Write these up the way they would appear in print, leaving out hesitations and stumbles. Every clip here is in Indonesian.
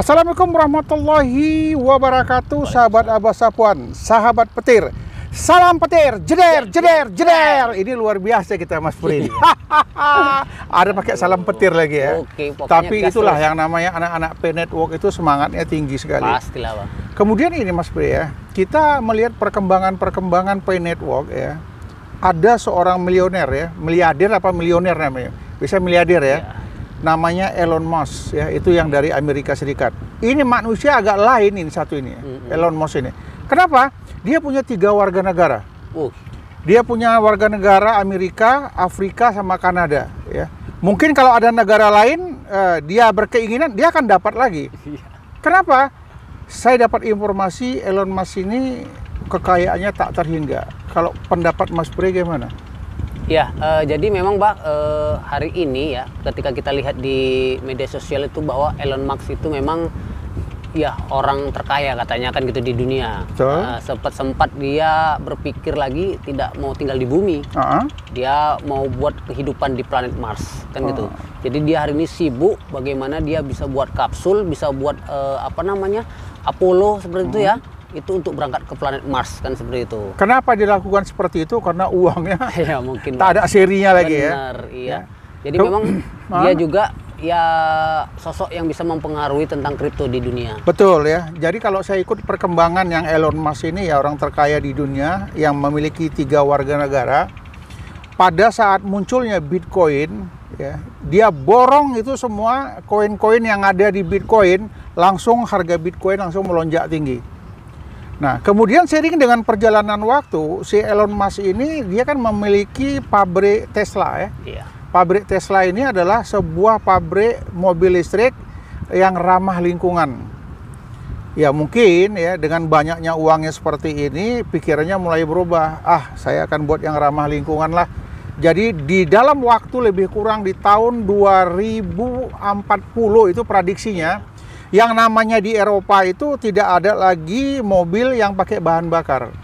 Assalamualaikum warahmatullahi wabarakatuh, sahabat Abah Sapuan, sahabat petir. Salam petir, jeder, jeder, jeder. Ini luar biasa kita Mas Puri. Ada pakai salam petir lagi ya. Oke, tapi itulah terus yang namanya anak-anak P Network itu semangatnya tinggi sekali. Pastilah, Bang. Kemudian ini Mas Puri ya, kita melihat perkembangan P Network ya. Ada seorang milioner ya, miliarder apa milioner namanya? Bisa miliarder ya. Namanya Elon Musk ya, itu yang dari Amerika Serikat. Ini manusia agak lain ini satu ini, Elon Musk ini. Kenapa? Dia punya 3 warga negara. Dia punya warga negara Amerika, Afrika, sama Kanada. Ya. Mungkin kalau ada negara lain, dia berkeinginan, dia akan dapat lagi. Kenapa? Saya dapat informasi Elon Musk ini kekayaannya tak terhingga. Kalau pendapat Mas Bre gimana? Ya, jadi memang Mbak, hari ini ya, ketika kita lihat di media sosial itu bahwa Elon Musk itu memang ya orang terkaya katanya kan gitu di dunia. Sempat dia berpikir lagi tidak mau tinggal di bumi. Dia mau buat kehidupan di planet Mars kan gitu. Jadi dia hari ini sibuk bagaimana dia bisa buat kapsul, bisa buat apa namanya Apollo seperti itu ya. Itu untuk berangkat ke planet Mars kan seperti itu. Kenapa dilakukan seperti itu? Karena uangnya ya mungkin tak ada serinya lagi ya. Benar, iya. Jadi memang dia juga ya sosok yang bisa mempengaruhi tentang kripto di dunia. Betul ya. Jadi kalau saya ikut perkembangan yang Elon Musk ini ya, orang terkaya di dunia yang memiliki 3 warga negara. Pada saat munculnya Bitcoin ya, dia borong itu semua koin-koin yang ada di Bitcoin, langsung harga Bitcoin langsung melonjak tinggi. Nah, kemudian seiring dengan perjalanan waktu, si Elon Musk ini dia kan memiliki pabrik Tesla ya. Pabrik Tesla ini adalah sebuah pabrik mobil listrik yang ramah lingkungan. Ya mungkin ya dengan banyaknya uangnya seperti ini, pikirannya mulai berubah. Saya akan buat yang ramah lingkungan lah. Jadi di dalam waktu lebih kurang di tahun 2040 itu prediksinya, yang namanya di Eropa itu tidak ada lagi mobil yang pakai bahan bakar.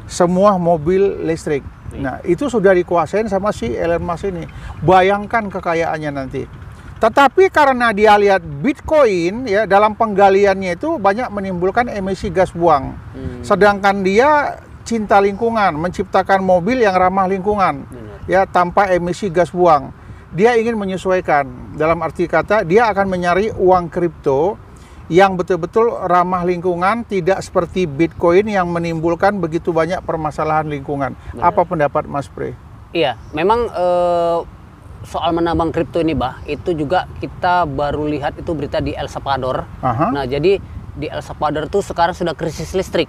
Semua mobil listrik. Nah, itu sudah dikuasain sama si Elon Musk ini. Bayangkan kekayaannya nanti. Tetapi karena dia lihat Bitcoin ya, dalam penggaliannya itu banyak menimbulkan emisi gas buang. Sedangkan dia cinta lingkungan, menciptakan mobil yang ramah lingkungan. Ya, tanpa emisi gas buang. Dia ingin menyesuaikan. Dalam arti kata, dia akan mencari uang kripto yang betul-betul ramah lingkungan, tidak seperti Bitcoin yang menimbulkan begitu banyak permasalahan lingkungan. Apa pendapat Mas Bre? Iya, memang soal menambang kripto ini, Bah, itu juga kita baru lihat itu berita di El Salvador. Nah, jadi di El Salvador tuh sekarang sudah krisis listrik.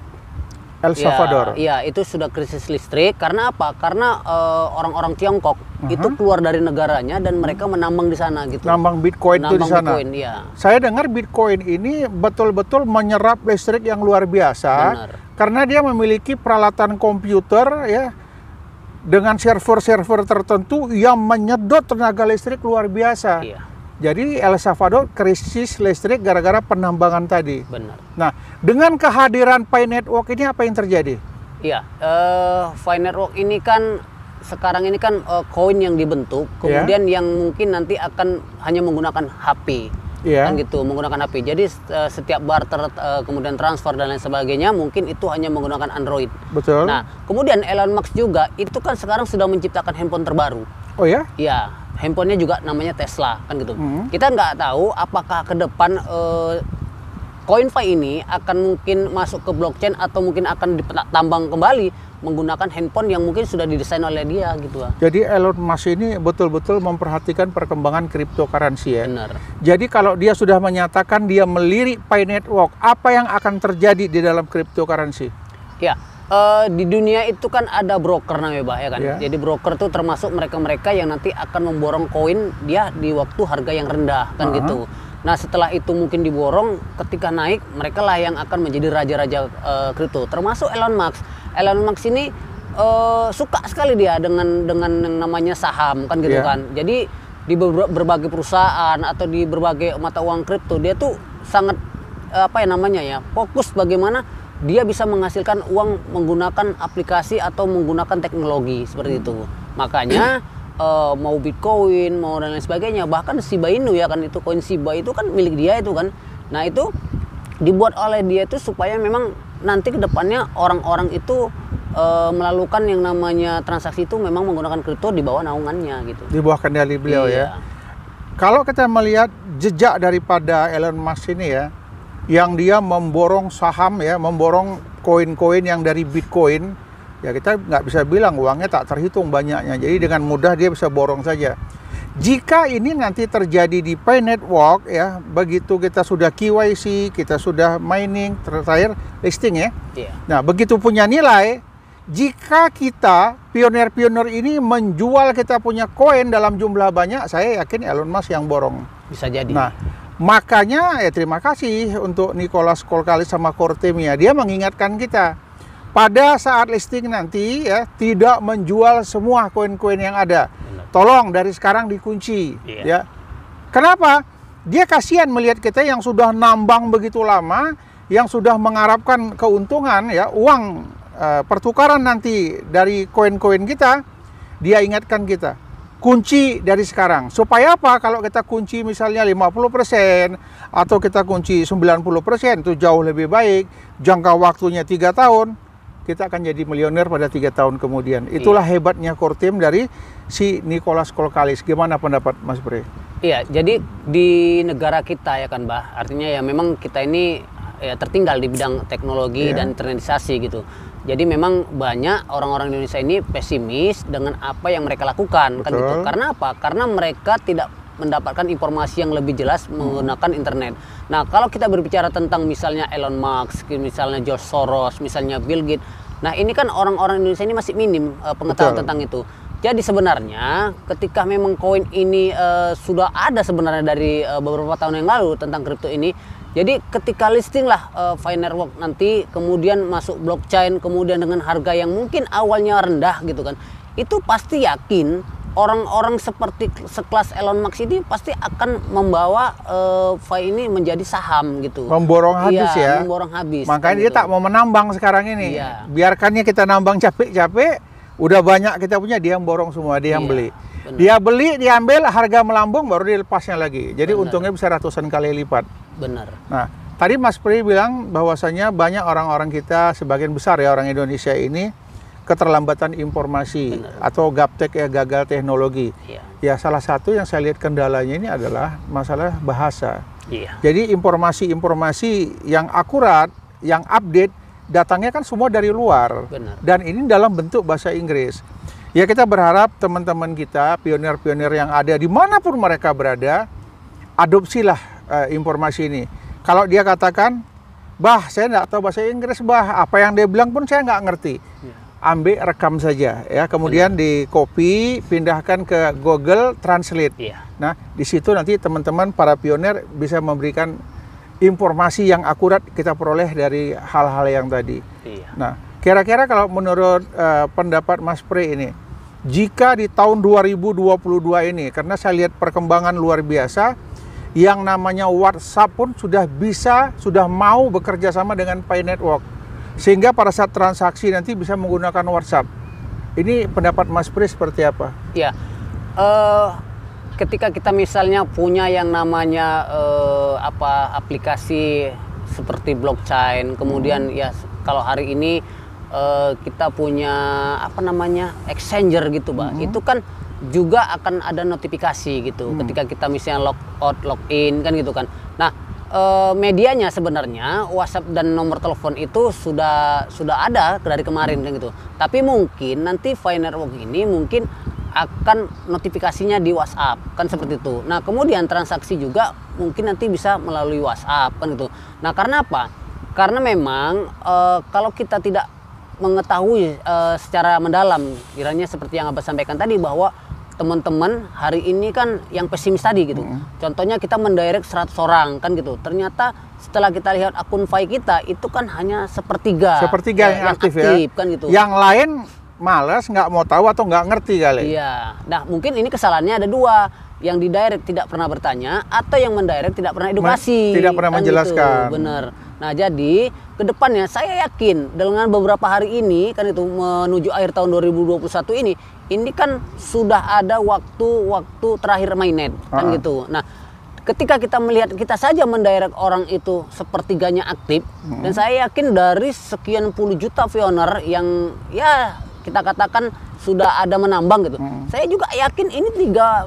El Salvador. Iya, itu sudah krisis listrik. Karena apa? Karena orang-orang Tiongkok itu keluar dari negaranya dan mereka menambang di sana gitu. Nambang Bitcoin itu di sana. Bitcoin, iya. Saya dengar Bitcoin ini betul-betul menyerap listrik yang luar biasa. Benar. Karena dia memiliki peralatan komputer ya dengan server-server tertentu yang menyedot tenaga listrik luar biasa. Iya. Jadi El Salvador krisis listrik gara-gara penambangan tadi. Benar. Nah, dengan kehadiran Pi Network ini apa yang terjadi? Iya, Pi Network ini kan sekarang ini kan koin yang dibentuk, kemudian yang mungkin nanti akan hanya menggunakan HP. Kan gitu, menggunakan HP. Jadi setiap barter kemudian transfer dan lain sebagainya mungkin itu hanya menggunakan Android. Betul. Nah, kemudian Elon Musk juga itu kan sekarang sudah menciptakan handphone terbaru. Oh ya? Iya, handphonenya juga namanya Tesla kan gitu. Kita nggak tahu apakah ke depan CoinFi ini akan mungkin masuk ke blockchain atau mungkin akan ditambang kembali menggunakan handphone yang mungkin sudah didesain oleh dia gitu. Jadi Elon Musk ini betul-betul memperhatikan perkembangan cryptocurrency ya. Benar. Jadi kalau dia sudah menyatakan dia melirik Pi Network, apa yang akan terjadi di dalam cryptocurrency? Ya. Di dunia itu kan ada broker namanya, Pak, ya kan. Jadi broker tuh termasuk mereka-mereka yang nanti akan memborong koin dia di waktu harga yang rendah kan gitu. Nah, setelah itu mungkin diborong, ketika naik mereka lah yang akan menjadi raja-raja kripto. Termasuk Elon Musk. Elon Musk ini suka sekali dia dengan yang namanya saham kan gitu kan. Jadi di berbagai perusahaan atau di berbagai mata uang kripto dia tuh sangat fokus bagaimana dia bisa menghasilkan uang menggunakan aplikasi atau menggunakan teknologi seperti itu. Makanya mau Bitcoin, mau dan lain sebagainya, bahkan Shiba Inu ya kan, itu koin Shiba itu kan milik dia itu kan. Nah itu dibuat oleh dia itu supaya memang nanti kedepannya orang-orang itu melakukan yang namanya transaksi itu memang menggunakan kripto di bawah naungannya gitu. Di bawah kendali beliau ya. Kalau kita melihat jejak daripada Elon Musk ini ya, yang dia memborong saham ya, memborong koin-koin yang dari Bitcoin, ya kita nggak bisa bilang uangnya tak terhitung banyaknya. Jadi dengan mudah dia bisa borong saja. Jika ini nanti terjadi di Pi Network ya, begitu kita sudah KYC, kita sudah mining, terakhir listing ya. Nah begitu punya nilai, jika kita pionir-pionir ini menjual kita punya koin dalam jumlah banyak, saya yakin Elon Musk yang borong. Bisa jadi. Nah, makanya ya terima kasih untuk Nicholas Kourkalis sama Kortemia. Dia mengingatkan kita pada saat listing nanti ya tidak menjual semua koin-koin yang ada. Tolong dari sekarang dikunci. Ya. Kenapa? Dia kasihan melihat kita yang sudah nambang begitu lama, yang sudah mengharapkan keuntungan ya, uang pertukaran nanti dari koin-koin kita, dia ingatkan kita kunci dari sekarang. Supaya apa? Kalau kita kunci misalnya 50% atau kita kunci 90%, itu jauh lebih baik. Jangka waktunya 3 tahun, kita akan jadi miliuner pada 3 tahun kemudian. Itulah hebatnya core team dari si Nicholas Kourkalis. Gimana pendapat Mas Bre? Iya, jadi di negara kita ya kan, Bah, artinya ya memang kita ini ya tertinggal di bidang teknologi dan internetisasi gitu. Jadi memang banyak orang-orang Indonesia ini pesimis dengan apa yang mereka lakukan. Kan gitu. Karena apa? Karena mereka tidak mendapatkan informasi yang lebih jelas menggunakan internet. Nah, kalau kita berbicara tentang misalnya Elon Musk, misalnya George Soros, misalnya Bill Gates. Nah, ini kan orang-orang Indonesia ini masih minim pengetahuan tentang itu. Jadi sebenarnya ketika memang koin ini sudah ada sebenarnya dari beberapa tahun yang lalu tentang kripto ini. Jadi ketika listing lah Pi Network nanti, kemudian masuk blockchain, kemudian dengan harga yang mungkin awalnya rendah gitu kan, itu pasti yakin orang-orang seperti sekelas Elon Musk ini pasti akan membawa Pi ini menjadi saham gitu. Memborong habis ya. Memborong habis. Makanya dia gitu. tak mau menambang sekarang ini. Biarkannya kita nambang capek-capek, udah banyak kita punya, dia yang borong semua, dia yang beli. Bener. Dia beli, diambil, harga melambung, baru dilepasnya lagi. Jadi untungnya bisa ratusan kali lipat. Benar. Nah, tadi Mas Pri bilang bahwasanya banyak orang-orang kita, sebagian besar ya orang Indonesia ini, keterlambatan informasi atau gaptek ya, gagal teknologi. Ya salah satu yang saya lihat kendalanya ini adalah masalah bahasa. Jadi informasi-informasi yang akurat, yang update, datangnya kan semua dari luar. Dan ini dalam bentuk bahasa Inggris. Ya kita berharap teman-teman kita, pionir-pionir yang ada dimanapun mereka berada, adopsilah informasi ini. Kalau dia katakan, Bah, saya nggak tahu bahasa Inggris, Bah, apa yang dia bilang pun saya nggak ngerti. Ambil, rekam saja, ya. Kemudian di copy, pindahkan ke Google Translate. Nah, di situ nanti teman-teman para pionir bisa memberikan informasi yang akurat kita peroleh dari hal-hal yang tadi. Nah, kira-kira kalau menurut pendapat Mas Pri ini, jika di tahun 2022 ini, karena saya lihat perkembangan luar biasa, yang namanya WhatsApp pun sudah mau bekerja sama dengan Pi Network. Sehingga pada saat transaksi nanti bisa menggunakan WhatsApp. Ini pendapat Mas Pri seperti apa? Ya, ketika kita misalnya punya yang namanya aplikasi seperti blockchain, kemudian ya kalau hari ini kita punya exchanger gitu, Pak. Itu kan juga akan ada notifikasi gitu ketika kita misalnya log out, login kan gitu kan. Nah, medianya sebenarnya WhatsApp dan nomor telepon itu sudah ada dari kemarin kan gitu. Tapi mungkin nanti Pi Network ini mungkin akan notifikasinya di WhatsApp kan seperti itu. Nah, kemudian transaksi juga mungkin nanti bisa melalui WhatsApp kan gitu. Nah, karena apa? Karena memang kalau kita tidak mengetahui secara mendalam, kiranya seperti yang Abah sampaikan tadi, bahwa teman-teman hari ini kan yang pesimis tadi gitu. Contohnya kita mendirect 100 orang kan gitu. Ternyata setelah kita lihat akun Pi kita itu kan hanya sepertiga yang aktif ya. Kan gitu. Yang lain malas, nggak mau tahu atau nggak ngerti kali. Iya. Nah, mungkin ini kesalahannya ada dua. Yang didirect tidak pernah bertanya, atau yang mendirect tidak pernah edukasi. Tidak pernah kan menjelaskan. Gitu. Bener. Nah, jadi kedepannya saya yakin dengan beberapa hari ini kan itu menuju akhir tahun 2021 ini kan sudah ada waktu terakhir mainnet kan gitu. Nah, ketika kita melihat kita saja mendirect orang itu sepertiganya aktif, dan saya yakin dari sekian puluh juta pioner yang ya kita katakan sudah ada menambang gitu, saya juga yakin ini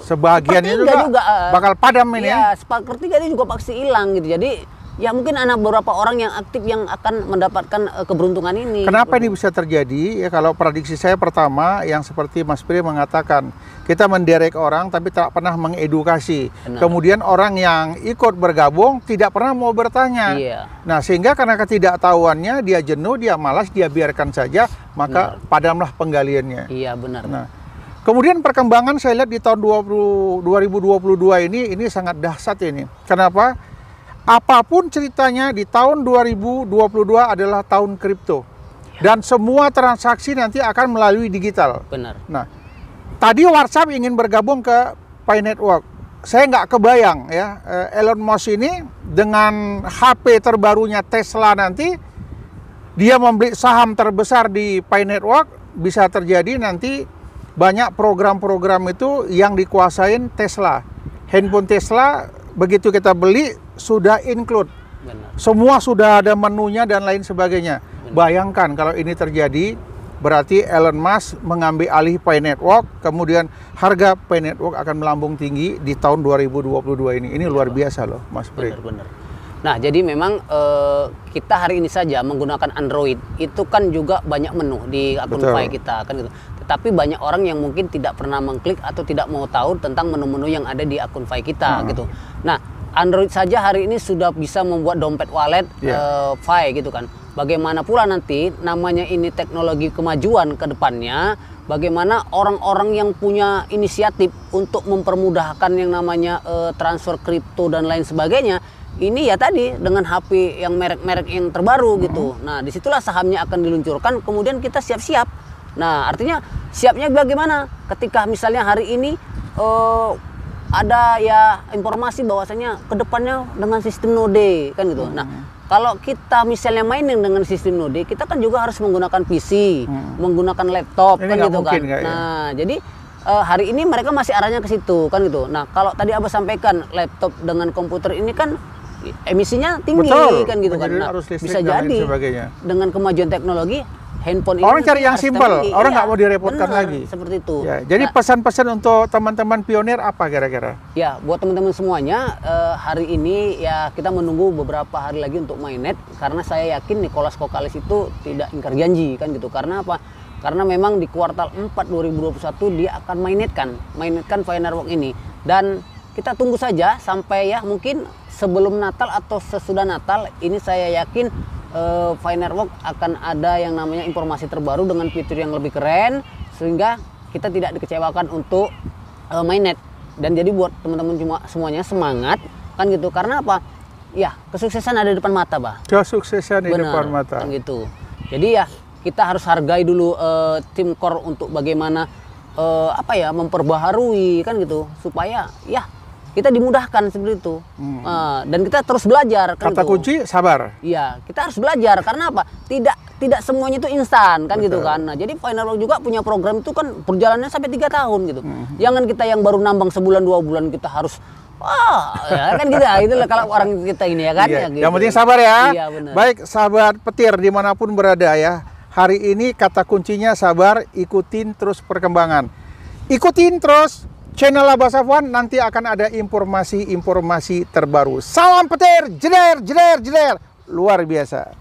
sebagiannya juga bakal padam ini ya. Sepertiga ini juga pasti hilang gitu. Jadi ya mungkin ada beberapa orang yang aktif yang akan mendapatkan keberuntungan ini. Kenapa ini bisa terjadi? Ya kalau prediksi saya pertama yang seperti Mas Pri mengatakan, kita menderek orang tapi tak pernah mengedukasi. Benar. Kemudian orang yang ikut bergabung tidak pernah mau bertanya. Iya. Nah, sehingga karena ketidaktahuannya dia jenuh, dia malas, dia biarkan saja, maka padamlah penggaliannya. Iya, benar. Nah, kemudian perkembangan saya lihat di tahun 2022 ini sangat dahsyat ini. Kenapa? Apapun ceritanya di tahun 2022 adalah tahun kripto. Dan semua transaksi nanti akan melalui digital. Benar. Nah, tadi WhatsApp ingin bergabung ke Pi Network. Saya nggak kebayang ya, Elon Musk ini dengan HP terbarunya Tesla nanti, dia membeli saham terbesar di Pi Network, bisa terjadi nanti banyak program-program itu yang dikuasain Tesla. Handphone Tesla begitu kita beli sudah include. Benar. Semua sudah ada menunya dan lain sebagainya. Bayangkan kalau ini terjadi, berarti Elon Musk mengambil alih Pi Network, kemudian harga Pi Network akan melambung tinggi di tahun 2022 ini. Ini luar biasa loh, Mas Pri. Benar. Nah, jadi memang kita hari ini saja menggunakan Android itu kan juga banyak menu di akun Pi kita kan gitu. Tetapi banyak orang yang mungkin tidak pernah mengklik atau tidak mau tahu tentang menu-menu yang ada di akun Pi kita gitu. Nah, Android saja hari ini sudah bisa membuat dompet wallet Pi gitu kan. Bagaimana pula nanti namanya ini teknologi kemajuan ke depannya, bagaimana orang-orang yang punya inisiatif untuk mempermudahkan yang namanya transfer kripto dan lain sebagainya, ini ya tadi dengan HP yang merek-merek yang terbaru gitu. Nah, disitulah sahamnya akan diluncurkan, kemudian kita siap-siap. Nah, artinya siapnya bagaimana? Ketika misalnya hari ini ada ya informasi bahwasanya kedepannya dengan sistem node kan gitu. Nah, kalau kita misalnya mainin dengan sistem node, kita kan juga harus menggunakan PC, menggunakan laptop kan gitu kan. Nah, jadi hari ini mereka masih arahnya ke situ kan gitu. Nah, kalau tadi Abah sampaikan laptop dengan komputer ini kan emisinya tinggi kan gitu kan. Nah, bisa jadi dengan kemajuan teknologi handphone orang ini cari yang simpel, orang nggak mau direpotkan lagi. Seperti itu. Ya, jadi pesan-pesan untuk teman-teman pionir apa kira-kira? Ya, buat teman-teman semuanya, hari ini ya kita menunggu beberapa hari lagi untuk mainnet, karena saya yakin Nicholas Kokalis itu tidak ingkar janji kan gitu. Karena apa? Karena memang di kuartal 4 2021 dia akan mainnetkan Pi Network ini, dan kita tunggu saja sampai ya mungkin sebelum Natal atau sesudah Natal ini saya yakin Pi Network akan ada yang namanya informasi terbaru dengan fitur yang lebih keren, sehingga kita tidak dikecewakan untuk mainnet. Dan jadi buat teman-teman semuanya semangat kan gitu, karena apa ya, kesuksesan ada di depan mata, Bah. Kesuksesan di depan mata kan gitu. Jadi ya kita harus hargai dulu tim core untuk bagaimana memperbaharui kan gitu, supaya ya kita dimudahkan seperti itu. Dan kita terus belajar kan. Kata kunci sabar. Iya, kita harus belajar karena apa? Tidak semuanya itu instan kan. Betul. Gitu kan. Nah, jadi Pi Network juga punya program itu kan perjalanannya sampai 3 tahun gitu. Jangan kita yang baru nambang sebulan 2 bulan kita harus ya kan kita itulah kalau orang kita ini ya kan. Iya. Ya, gitu. Yang penting sabar ya. Iya, benar. Baik sahabat petir dimanapun berada ya. Hari ini kata kuncinya sabar, ikutin terus perkembangan. Ikutin terus channel Abah Safwan, nanti akan ada informasi-informasi terbaru. Salam petir, jeder, jeder, jeder. Luar biasa.